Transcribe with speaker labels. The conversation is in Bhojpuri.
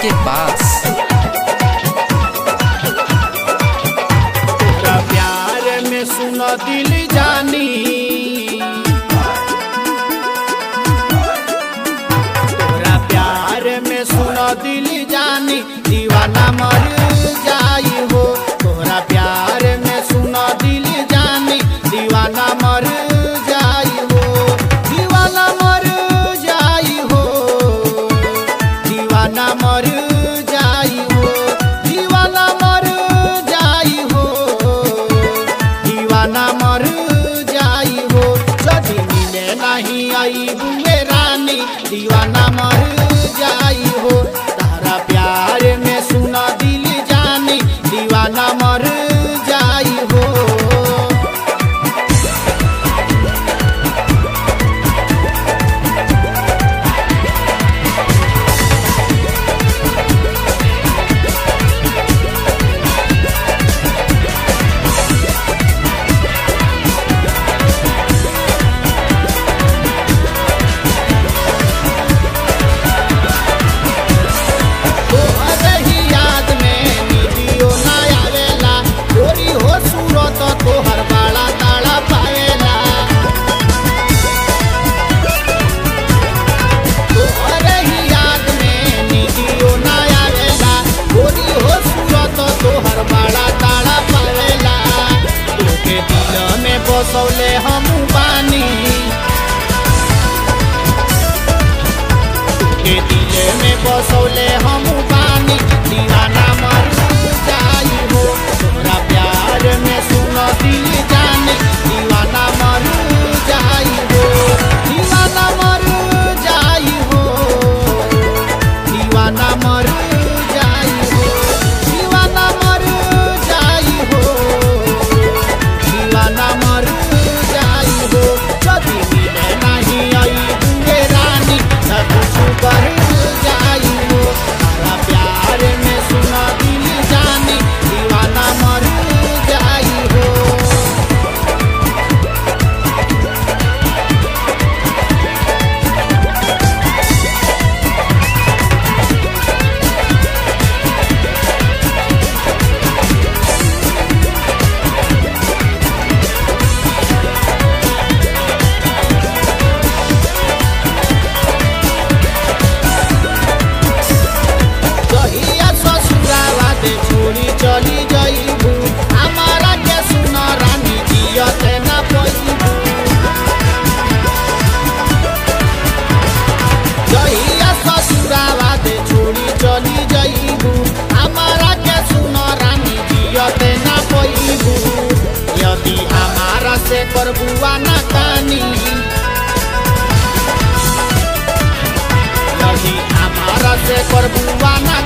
Speaker 1: के पास।
Speaker 2: तोरा प्यार में सुन दिल जानी, तोरा प्यार में सुन दिल जानी, दीवाना मर जाई हो। तोरा प्यार में सुन दिल जानी, दीवाना मर जाई हो, दीवाना मर जाई हो, दीवाना मर जाई हो, दीवाना मर जाई हो, दीवाना मर जाई हो। जदी मिले नहीं आई बुए रानी, दीवाना मर जाई हो। तारा प्यार में सुना दिल जानी, दीवाना मर जाई हो। तोहर बाला ताला पावेला, तोहरे ही याद में नीदियो ना आवेला, गोरी हो सूरत तोहर बाला ताला पावेला। तोके दिल में बसौले हम बानी, तोके दिल में बसौले हम बानी, दीवाना मर जाई हो। तोरा प्यार में सुन दिल जाने, दीवाना मर जाई हो, दीवाना मर जाई हो, दीवाना मर जाई हो, दीवाना मर जाई हो, दीवाना मर जाई हो। जदी मिले नहीं आई बुए रानी, सब कुछ कर जाई हो। तारा प्यार में सुन दिल जानी, दीवाना मर जाई हो। जहिया ससुरावा दे छोड़ी चली जाइबू, हमारा के सुन रानी जियते ना पइबू। जहिया ससुरावा दे छोड़ी चली जाइबू, हमारा के सुन रानी जियते ना पइबू। यदि हमारा से करबुआ ना कानी, यदि हमारा से करबुआ ना